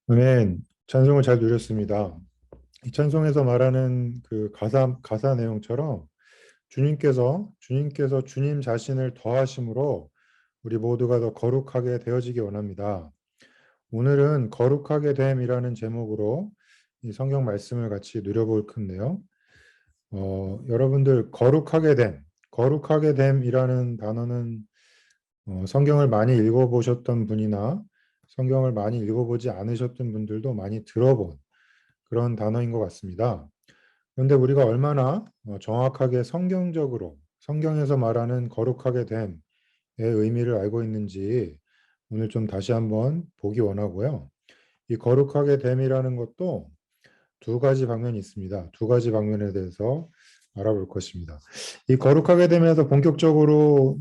아멘. 찬송을 잘 누렸습니다. 이 찬송에서 말하는 그 가사 내용처럼 주님께서 주님 자신을 더하심으로 우리 모두가 더 거룩하게 되어지기 원합니다. 오늘은 거룩하게 됨이라는 제목으로 이 성경 말씀을 같이 누려볼 건데요. 여러분들 거룩하게 됨이라는 단어는 성경을 많이 읽어보셨던 분이나 성경을 많이 읽어보지 않으셨던 분들도 많이 들어본 그런 단어인 것 같습니다. 그런데 우리가 얼마나 정확하게 성경적으로 성경에서 말하는 거룩하게 됨의 의미를 알고 있는지 오늘 좀 다시 한번 보기 원하고요. 이 거룩하게 됨이라는 것도 두 가지 방면이 있습니다. 두 가지 방면에 대해서 알아볼 것입니다. 이 거룩하게 됨에서 본격적으로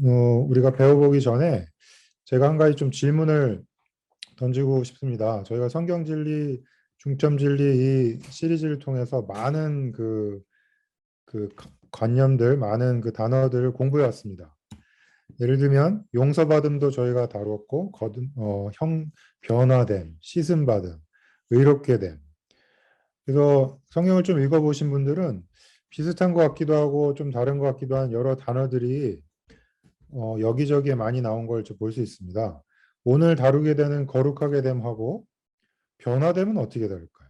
우리가 배워보기 전에 제가 한 가지 좀 질문을 던지고 싶습니다. 저희가 성경 진리, 중점 진리 이 시리즈를 통해서 많은 그 관념들, 많은 그 단어들을 공부해 왔습니다. 예를 들면 용서받음도 저희가 다루었고, 변화됨, 씻음받음, 의롭게 됨. 그래서 성경을 좀 읽어보신 분들은 비슷한 것 같기도 하고 좀 다른 것 같기도 한 여러 단어들이 여기저기에 많이 나온 걸 볼 수 있습니다. 오늘 다루게 되는 거룩하게 됨하고 변화됨은 어떻게 다를까요?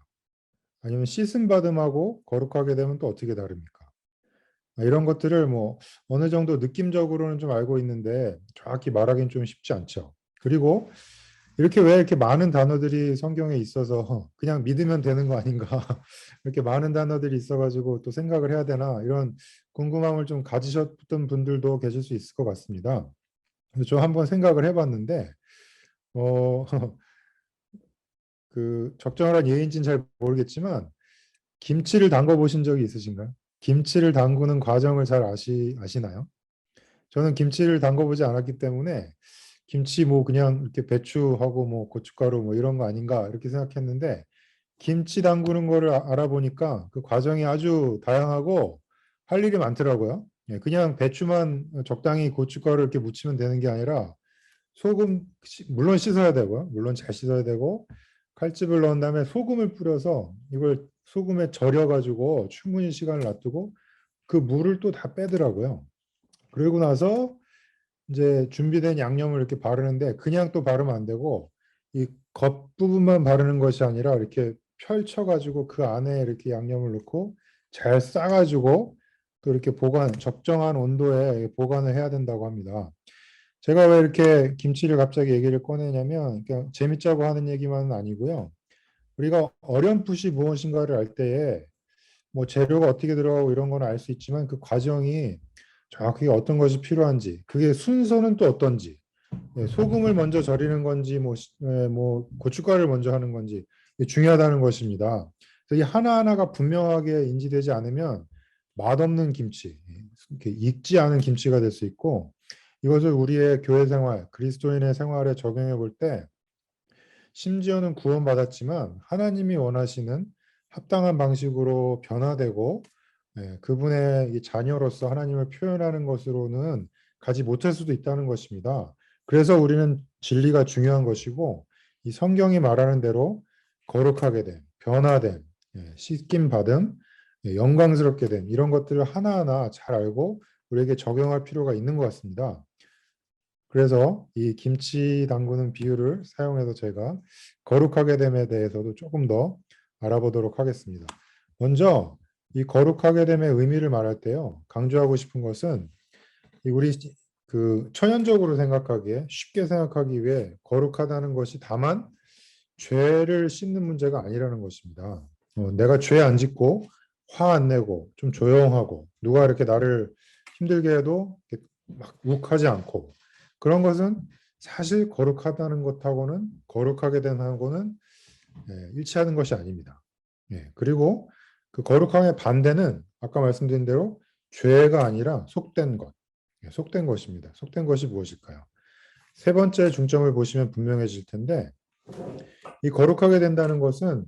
아니면 씻음 받음하고 거룩하게 되면 또 어떻게 다릅니까? 이런 것들을 뭐 어느 정도 느낌적으로는 좀 알고 있는데 정확히 말하기는 좀 쉽지 않죠. 그리고 이렇게 왜 이렇게 많은 단어들이 성경에 있어서 그냥 믿으면 되는 거 아닌가? 이렇게 많은 단어들이 있어가지고 또 생각을 해야 되나? 이런 궁금함을 좀 가지셨던 분들도 계실 수 있을 것 같습니다. 그래서 저 한번 생각을 해봤는데, 어, 그 적정한 예인지는 잘 모르겠지만 김치를 담궈 보신 적이 있으신가요? 김치를 담그는 과정을 잘 아시나요? 저는 김치를 담궈 보지 않았기 때문에 김치 뭐 그냥 이렇게 배추하고 뭐 고춧가루 뭐 이런 거 아닌가 이렇게 생각했는데 김치 담그는 거를 알아보니까 그 과정이 아주 다양하고 할 일이 많더라고요. 예, 그냥 배추만 적당히 고춧가루 이렇게 묻히면 되는 게 아니라 소금 물론 씻어야 되고요. 물론 잘 씻어야 되고 칼집을 넣은 다음에 소금을 뿌려서 이걸 소금에 절여가지고 충분히 시간을 놔두고 그 물을 또 다 빼더라고요. 그러고 나서 이제 준비된 양념을 이렇게 바르는데 그냥 또 바르면 안 되고 이 겉부분만 바르는 것이 아니라 이렇게 펼쳐가지고 그 안에 이렇게 양념을 넣고 잘 싸가지고 또 이렇게 적정한 온도에 보관을 해야 된다고 합니다. 제가 왜 이렇게 김치를 갑자기 얘기를 꺼내냐면 그냥 재밌자고 하는 얘기만은 아니고요. 우리가 어렴풋이 무엇인가를 알 때에 뭐 재료가 어떻게 들어가고 이런 거는 알 수 있지만 그 과정이 정확하게 어떤 것이 필요한지 그게 순서는 또 어떤지 소금을 먼저 절이는 건지 뭐 고춧가루를 먼저 하는 건지 이게 중요하다는 것입니다. 그래서 이 하나하나가 분명하게 인지되지 않으면 맛없는 김치, 이렇게 익지 않은 김치가 될 수 있고 이것을 우리의 교회 생활, 그리스도인의 생활에 적용해 볼 때 심지어는 구원받았지만 하나님이 원하시는 합당한 방식으로 변화되고 그분의 이 자녀로서 하나님을 표현하는 것으로는 가지 못할 수도 있다는 것입니다. 그래서 우리는 진리가 중요한 것이고 이 성경이 말하는 대로 거룩하게 됨, 변화됨, 씻김 받음, 영광스럽게 됨 이런 것들을 하나하나 잘 알고 우리에게 적용할 필요가 있는 것 같습니다. 그래서 이 김치 담그는 비유를 사용해서 제가 거룩하게 됨에 대해서도 조금 더 알아보도록 하겠습니다. 먼저 이 거룩하게 됨의 의미를 말할 때요. 강조하고 싶은 것은 우리 그 천연적으로 생각하기에 쉽게 생각하기 위해 거룩하다는 것이 다만 죄를 씻는 문제가 아니라는 것입니다. 내가 죄 안 짓고 화 안 내고 좀 조용하고 누가 이렇게 나를 힘들게 해도 막 욱하지 않고 그런 것은 사실 거룩하다는 것하고는 거룩하게 된 하고는 일치하는 것이 아닙니다. 그리고 그 거룩함의 반대는 아까 말씀드린 대로 죄가 아니라 속된 것, 속된 것입니다. 속된 것이 무엇일까요? 세 번째 중점을 보시면 분명해질 텐데 이 거룩하게 된다는 것은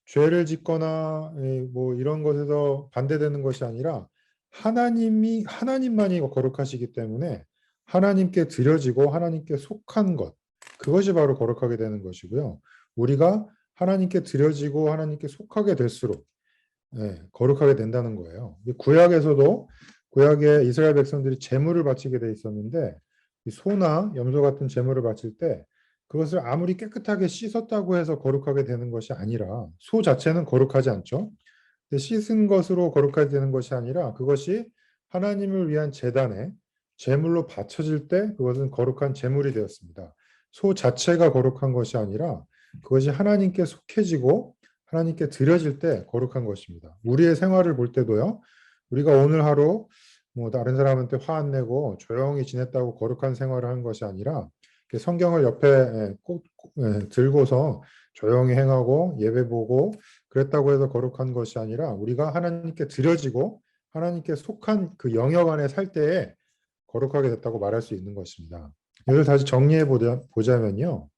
죄를 짓거나 뭐 이런 것에서 반대되는 것이 아니라 하나님만이 거룩하시기 때문에 하나님께 드려지고 하나님께 속한 것 그것이 바로 거룩하게 되는 것이고요. 우리가 하나님께 드려지고 하나님께 속하게 될수록 거룩하게 된다는 거예요. 구약에서도 구약에 이스라엘 백성들이 제물을 바치게 돼 있었는데 이 소나 염소 같은 제물을 바칠 때 그것을 아무리 깨끗하게 씻었다고 해서 거룩하게 되는 것이 아니라 소 자체는 거룩하지 않죠. 근데 씻은 것으로 거룩하게 되는 것이 아니라 그것이 하나님을 위한 제단에 제물로 바쳐질 때 그것은 거룩한 제물이 되었습니다. 소 자체가 거룩한 것이 아니라 그것이 하나님께 속해지고 하나님께 드려질 때 거룩한 것입니다. 우리의 생활을 볼 때도요. 우리가 오늘 하루 뭐 다른 사람한테 화 안 내고 조용히 지냈다고 거룩한 생활을 하는 것이 아니라 성경을 옆에 꼭 들고서 조용히 행하고 예배 보고 그랬다고 해서 거룩한 것이 아니라 우리가 하나님께 드려지고 하나님께 속한 그 영역 안에 살 때에 거룩하게 됐다고 말할 수 있는 것입니다. 이걸 다시 정리해 보자면요.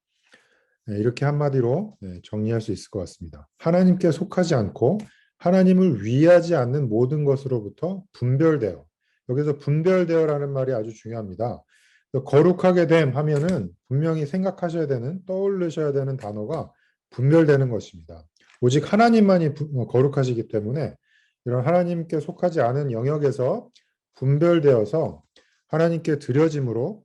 이렇게 한마디로 정리할 수 있을 것 같습니다. 하나님께 속하지 않고 하나님을 위하지 않는 모든 것으로부터 분별되어, 여기서 분별되어라는 말이 아주 중요합니다. 거룩하게 됨 하면은 분명히 생각하셔야 되는, 떠올리셔야 되는 단어가 분별되는 것입니다. 오직 하나님만이 거룩하시기 때문에 이런 하나님께 속하지 않은 영역에서 분별되어서 하나님께 드려짐으로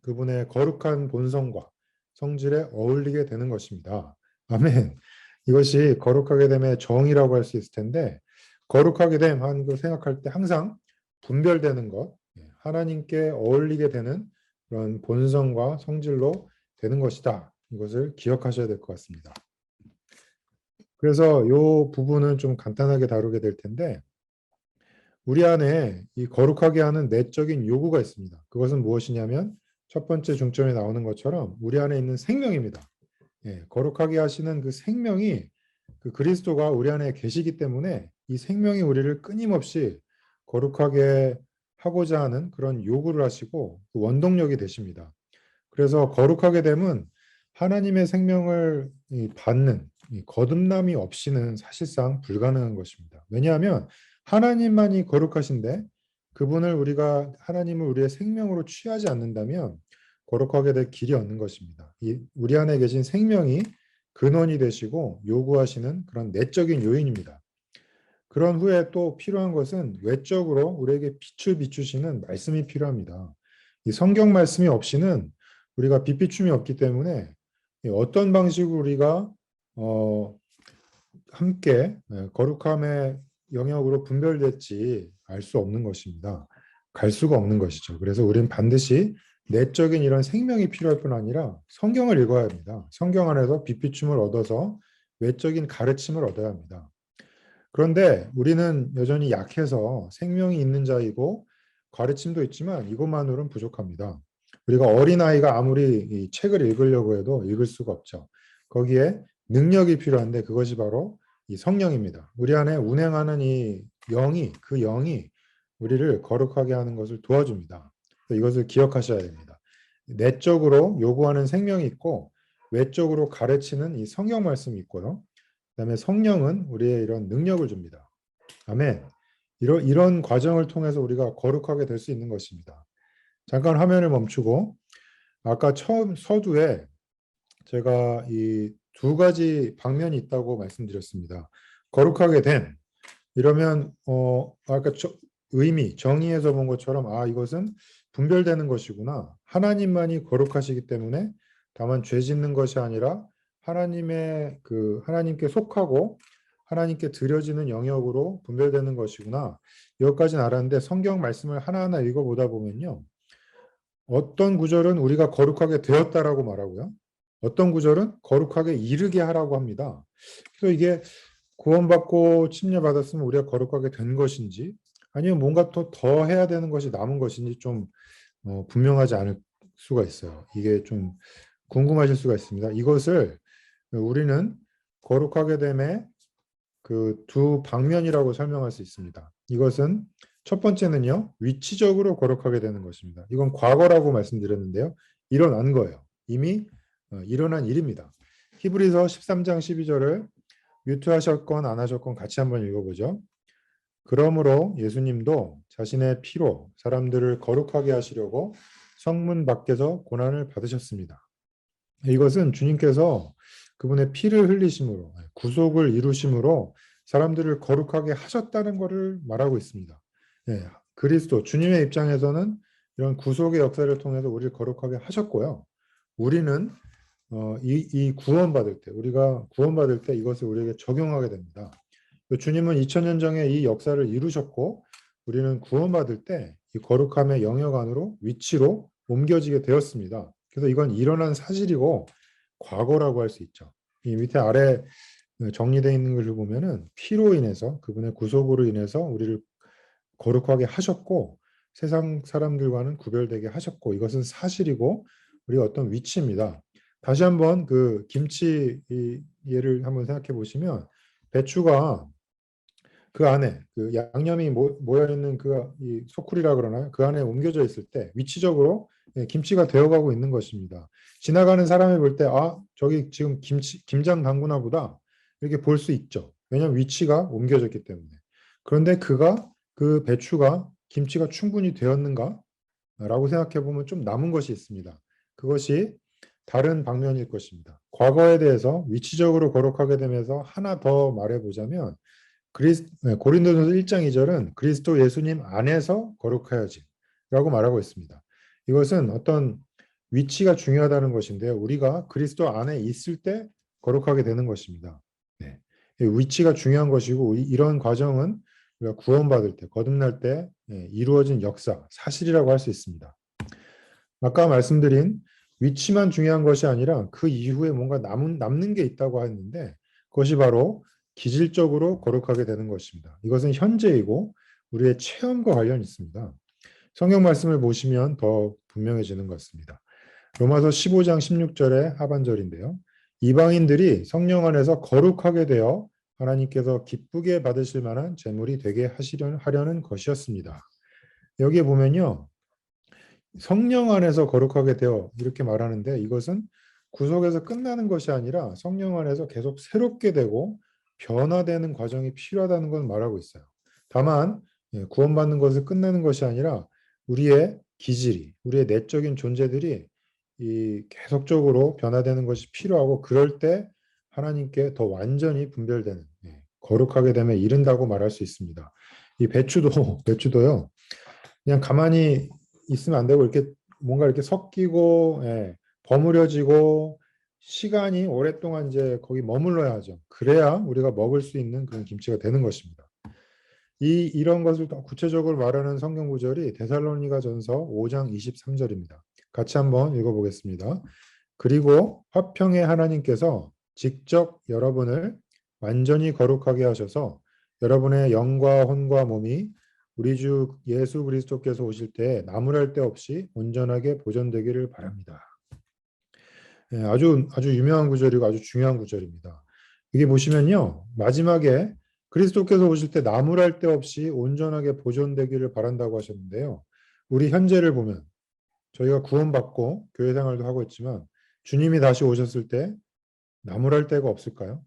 그분의 거룩한 본성과 성질에 어울리게 되는 것입니다. 아멘. 이것이 거룩하게 됨의 정의라고 할 수 있을 텐데 거룩하게 됨 한 거 생각할 때 항상 분별되는 것, 하나님께 어울리게 되는 그런 본성과 성질로 되는 것이다. 이것을 기억하셔야 될 것 같습니다. 그래서 이 부분은 좀 간단하게 다루게 될 텐데 우리 안에 이 거룩하게 하는 내적인 요구가 있습니다. 그것은 무엇이냐면 첫 번째 중점에 나오는 것처럼 우리 안에 있는 생명입니다. 거룩하게 하시는 그 생명이 그 그리스도가 우리 안에 계시기 때문에 이 생명이 우리를 끊임없이 거룩하게 하고자 하는 그런 요구를 하시고 그 원동력이 되십니다. 그래서 거룩하게 됨은 하나님의 생명을 받는 거듭남이 없이는 사실상 불가능한 것입니다. 왜냐하면 하나님만이 거룩하신데 그분을 우리가 하나님을 우리의 생명으로 취하지 않는다면 거룩하게 될 길이 없는 것입니다. 우리 안에 계신 생명이 근원이 되시고 요구하시는 그런 내적인 요인입니다. 그런 후에 또 필요한 것은 외적으로 우리에게 빛을 비추시는 말씀이 필요합니다. 이 성경 말씀이 없이는 우리가 빛 비춤이 없기 때문에 어떤 방식으로 우리가 함께 거룩함의 영역으로 분별될지 알 수 없는 것입니다. 갈 수가 없는 것이죠. 그래서 우리는 반드시 내적인 이런 생명이 필요할 뿐 아니라 성경을 읽어야 합니다. 성경 안에서 빛 비춤을 얻어서 외적인 가르침을 얻어야 합니다. 그런데 우리는 여전히 약해서 생명이 있는 자이고 가르침도 있지만 이것만으로는 부족합니다. 우리가 어린아이가 아무리 이 책을 읽으려고 해도 읽을 수가 없죠. 거기에 능력이 필요한데 그것이 바로 이 성령입니다. 우리 안에 운행하는 이 영이, 그 영이 우리를 거룩하게 하는 것을 도와줍니다. 이것을 기억하셔야 됩니다. 내적으로 요구하는 생명이 있고 외적으로 가르치는 이 성경 말씀이 있고요. 그다음에 성령은 우리의 이런 능력을 줍니다. 아멘. 이런 과정을 통해서 우리가 거룩하게 될 수 있는 것입니다. 잠깐 화면을 멈추고 아까 처음 서두에 제가 이 두 가지 방면이 있다고 말씀드렸습니다. 거룩하게 됨 이러면 아까 의미 정의에서 본 것처럼 이것은 분별되는 것이구나. 하나님만이 거룩하시기 때문에 다만 죄 짓는 것이 아니라 하나님께 속하고 하나님께 드려지는 영역으로 분별되는 것이구나. 여기까지는 알았는데 성경 말씀을 하나하나 읽어보다 보면요. 어떤 구절은 우리가 거룩하게 되었다라고 말하고요. 어떤 구절은 거룩하게 이르게 하라고 합니다. 그래서 이게 구원받고 침례받았으면 우리가 거룩하게 된 것인지 아니면 뭔가 더 해야 되는 것이 남은 것인지 좀 분명하지 않을 수가 있어요. 이게 좀 궁금하실 수가 있습니다. 이것을 우리는 거룩하게 됨의 그 두 방면이라고 설명할 수 있습니다. 이것은 첫 번째는요, 위치적으로 거룩하게 되는 것입니다. 이건 과거라고 말씀드렸는데요. 일어난 거예요. 이미 일어난 일입니다. 히브리서 13장 12절을 뮤트하셨건 안 하셨건 같이 한번 읽어보죠. 그러므로 예수님도 자신의 피로 사람들을 거룩하게 하시려고 성문 밖에서 고난을 받으셨습니다. 이것은 주님께서 그분의 피를 흘리심으로 구속을 이루심으로 사람들을 거룩하게 하셨다는 것을 말하고 있습니다. 예, 그리스도 주님의 입장에서는 이런 구속의 역사를 통해서 우리를 거룩하게 하셨고요. 우리는 이 구원받을 때, 우리가 구원받을 때 이것을 우리에게 적용하게 됩니다. 주님은 2000년 전에 이 역사를 이루셨고 우리는 구원받을 때 이 거룩함의 영역 안으로 위치로 옮겨지게 되었습니다. 그래서 이건 일어난 사실이고 과거라고 할 수 있죠. 이 밑에 아래 정리되어 있는 것을 보면은 피로 인해서 그분의 구속으로 인해서 우리를 거룩하게 하셨고 세상 사람들과는 구별되게 하셨고 이것은 사실이고 우리가 어떤 위치입니다. 다시 한번 그 김치 예를 한번 생각해 보시면 배추가 그 안에 그 양념이 모여 있는 그 이 소쿠리라 그러나요? 그 안에 옮겨져 있을 때 위치적으로 김치가 되어가고 있는 것입니다. 지나가는 사람이 볼 때 아, 저기 지금 김장 담그나 보다 이렇게 볼 수 있죠. 왜냐하면 위치가 옮겨졌기 때문에. 그런데 그 배추가 김치가 충분히 되었는가? 라고 생각해 보면 좀 남은 것이 있습니다. 그것이 다른 방면일 것입니다. 과거에 대해서 위치적으로 거룩하게 되면서 하나 더 말해 보자면 고린도전서 1장 2절은 그리스도 예수님 안에서 거룩하여짐라고 말하고 있습니다. 이것은 어떤 위치가 중요하다는 것인데요. 우리가 그리스도 안에 있을 때 거룩하게 되는 것입니다. 네. 위치가 중요한 것이고 이런 과정은 우리가 구원받을 때, 거듭날 때 이루어진 역사, 사실이라고 할 수 있습니다. 아까 말씀드린 위치만 중요한 것이 아니라 그 이후에 뭔가 남는 게 있다고 했는데 그것이 바로 기질적으로 거룩하게 되는 것입니다. 이것은 현재이고 우리의 체험과 관련이 있습니다. 성경 말씀을 보시면 더 분명해지는 것 같습니다. 로마서 15장 16절의 하반절인데요. 이방인들이 성령 안에서 거룩하게 되어 하나님께서 기쁘게 받으실 만한 제물이 되게 하려는 것이었습니다. 여기에 보면요. 성령 안에서 거룩하게 되어 이렇게 말하는데 이것은 구속에서 끝나는 것이 아니라 성령 안에서 계속 새롭게 되고 변화되는 과정이 필요하다는 걸 말하고 있어요. 다만 구원받는 것을 끝내는 것이 아니라 우리의 기질이, 우리의 내적인 존재들이 이 계속적으로 변화되는 것이 필요하고 그럴 때 하나님께 더 완전히 분별되는 거룩하게 되면 이른다고 말할 수 있습니다. 이 배추도요. 그냥 가만히 있으면 안 되고 이렇게 뭔가 이렇게 섞이고 버무려지고 시간이 오랫동안 이제 거기 머물러야 하죠. 그래야 우리가 먹을 수 있는 그런 김치가 되는 것입니다. 이런 것을 더 구체적으로 말하는 성경 구절이 데살로니가전서 5장 23절입니다. 같이 한번 읽어보겠습니다. 그리고 화평의 하나님께서 직접 여러분을 완전히 거룩하게 하셔서 여러분의 영과 혼과 몸이 우리 주 예수 그리스도께서 오실 때 나무랄 데 없이 온전하게 보존되기를 바랍니다. 아주 유명한 구절이고 아주 중요한 구절입니다. 이게 보시면요. 마지막에 그리스도께서 오실 때 나무랄 데 없이 온전하게 보존되기를 바란다고 하셨는데요. 우리 현재를 보면 저희가 구원받고 교회 생활도 하고 있지만 주님이 다시 오셨을 때 나무랄 데가 없을까요?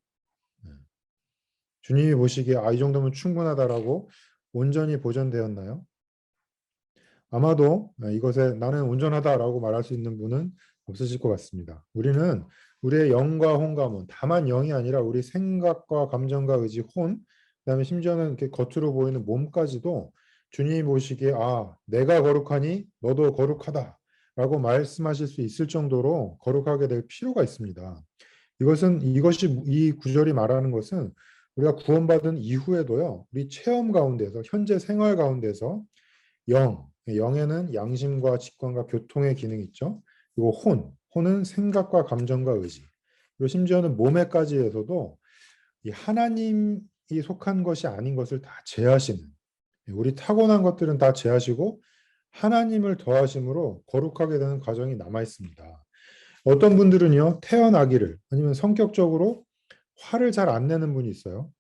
주님이 보시기에 이 정도면 충분하다라고 온전히 보존되었나요? 아마도 이것에 나는 온전하다라고 말할 수 있는 분은 없으실 것 같습니다. 우리는 우리의 영과 혼과 몸, 다만 영이 아니라 우리 생각과 감정과 의지, 그다음에 심지어는 이렇게 겉으로 보이는 몸까지도 주님이 보시기에 내가 거룩하니 너도 거룩하다라고 말씀하실 수 있을 정도로 거룩하게 될 필요가 있습니다. 이것이 이 구절이 말하는 것은 우리가 구원받은 이후에도요, 우리 체험 가운데서 현재 생활 가운데서 영에는 양심과 직관과 교통의 기능이 있죠. 그리고 혼은 생각과 감정과 의지. 그리고 심지어는 몸에까지에서도 이 하나님이 속한 것이 아닌 것을 다 제하시는 우리 타고난 것들은 다 제하시고 하나님을 더하심으로 거룩하게 되는 과정이 남아 있습니다. 어떤 분들은요 태어나기를 아니면 성격적으로 화를 잘 안 내는 분이 있어요.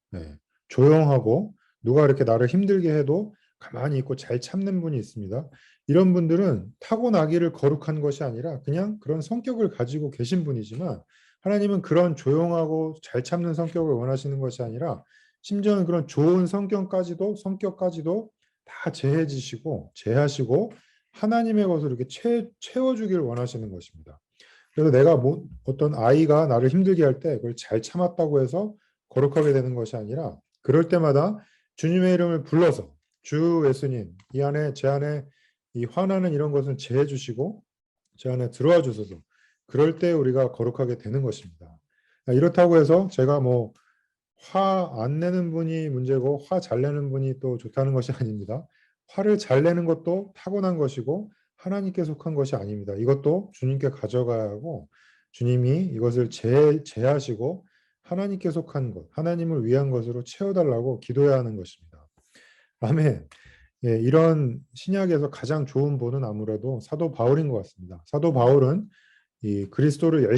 조용하고 누가 이렇게 나를 힘들게 해도 가만히 있고 잘 참는 분이 있습니다. 이런 분들은 타고나기를 거룩한 것이 아니라 그냥 그런 성격을 가지고 계신 분이지만 하나님은 그런 조용하고 잘 참는 성격을 원하시는 것이 아니라 심지어는 그런 좋은 성격까지도 다 제하시고 하나님의 것을 이렇게 채워주기를 원하시는 것입니다. 그래서 내가 어떤 아이가 나를 힘들게 할 때 그걸 잘 참았다고 해서 거룩하게 되는 것이 아니라 그럴 때마다 주님의 이름을 불러서 주 예수님 제 안에 이 화나는 이런 것은 제해 주시고 제 안에 들어와 주소서. 그럴 때 우리가 거룩하게 되는 것입니다. 이렇다고 해서 제가 뭐 화 안 내는 분이 문제고 화 잘 내는 분이 또 좋다는 것이 아닙니다. 화를 잘 내는 것도 타고난 것이고 하나님께 속한 것이 아닙니다. 이것도 주님께 가져가야 하고 주님이 이것을 제하시고 하나님께 속한 것, 하나님을 위한 것으로 채워달라고 기도해야 하는 것입니다. 아멘. 예, 이런 신약에서 가장 좋은 본은 아무래도 사도 바울인 것 같습니다. 사도 바울은 이 그리스도를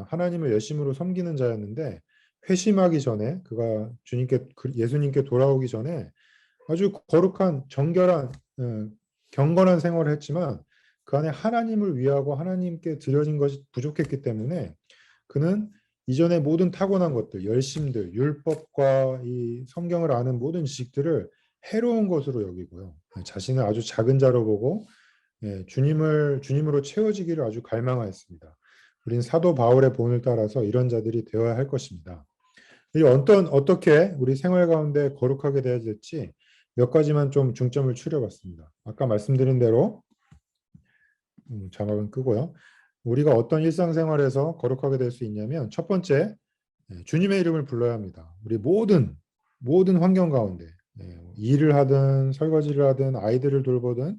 하나님을 열심으로 섬기는 자였는데 회심하기 전에 그가 예수님께 돌아오기 전에 아주 거룩한 정결한 경건한 생활을 했지만 그 안에 하나님을 위하고 하나님께 드려진 것이 부족했기 때문에 그는 이전의 모든 타고난 것들, 열심들, 율법과 이 성경을 아는 모든 지식들을 해로운 것으로 여기고요. 자신을 아주 작은 자로 보고 주님으로 채워지기를 아주 갈망하였습니다. 우린 사도 바울의 본을 따라서 이런 자들이 되어야 할 것입니다. 어떻게 우리 생활 가운데 거룩하게 되어야 될지 몇 가지만 좀 중점을 추려봤습니다. 아까 말씀드린 대로 자막은 끄고요. 우리가 어떤 일상생활에서 거룩하게 될 수 있냐면 첫 번째, 주님의 이름을 불러야 합니다. 우리 모든 환경 가운데 일을 하든 설거지를 하든 아이들을 돌보든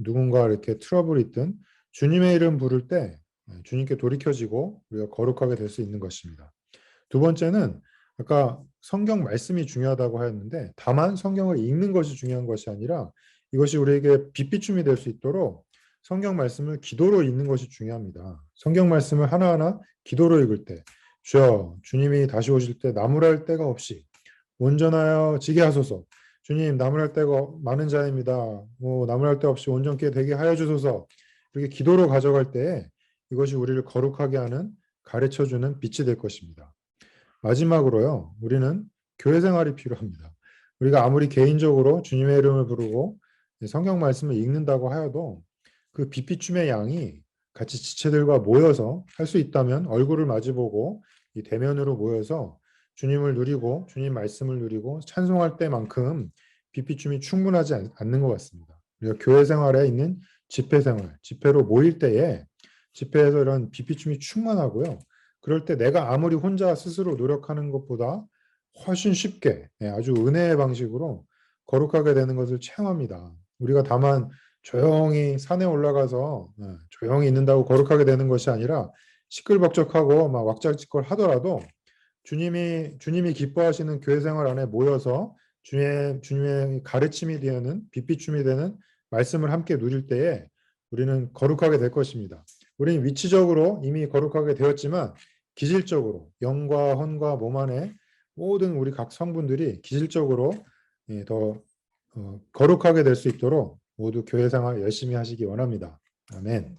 누군가 이렇게 트러블이 있든 주님의 이름 부를 때 주님께 돌이켜지고 우리가 거룩하게 될 수 있는 것입니다. 두 번째는 아까 성경 말씀이 중요하다고 하였는데 다만 성경을 읽는 것이 중요한 것이 아니라 이것이 우리에게 빛비춤이 될 수 있도록 성경 말씀을 기도로 읽는 것이 중요합니다. 성경 말씀을 하나하나 기도로 읽을 때 주여 주님이 다시 오실 때 나무랄 데가 없이 온전하여 지게 하소서. 주님 나무랄 데가 많은 자입니다. 나무랄 데 없이 온전케 되게 하여 주소서. 이렇게 기도로 가져갈 때 이것이 우리를 거룩하게 하는 가르쳐주는 빛이 될 것입니다. 마지막으로요. 우리는 교회 생활이 필요합니다. 우리가 아무리 개인적으로 주님의 이름을 부르고 성경 말씀을 읽는다고 하여도 그 빛비춤의 양이 같이 지체들과 모여서 할 수 있다면 얼굴을 마주보고 이 대면으로 모여서 주님을 누리고 주님 말씀을 누리고 찬송할 때만큼 빛비춤이 충분하지 않는 것 같습니다. 우리가 교회 생활에 있는 집회 생활, 집회로 모일 때에 집회에서 이런 빛비춤이 충만하고요. 그럴 때 내가 아무리 혼자 스스로 노력하는 것보다 훨씬 쉽게 아주 은혜의 방식으로 거룩하게 되는 것을 체험합니다. 우리가 다만 조용히 산에 올라가서 조용히 있는다고 거룩하게 되는 것이 아니라 시끌벅적하고 막 왁자지껄 하더라도 주님이 기뻐하시는 교회 생활 안에 모여서 주님의 가르침이 되는 빛비춤이 되는 말씀을 함께 누릴 때에 우리는 거룩하게 될 것입니다. 우리는 위치적으로 이미 거룩하게 되었지만 기질적으로 영과 혼과 몸 안에 모든 우리 각 성분들이 기질적으로 더 거룩하게 될 수 있도록 모두 교회 생활 열심히 하시기 원합니다. 아멘.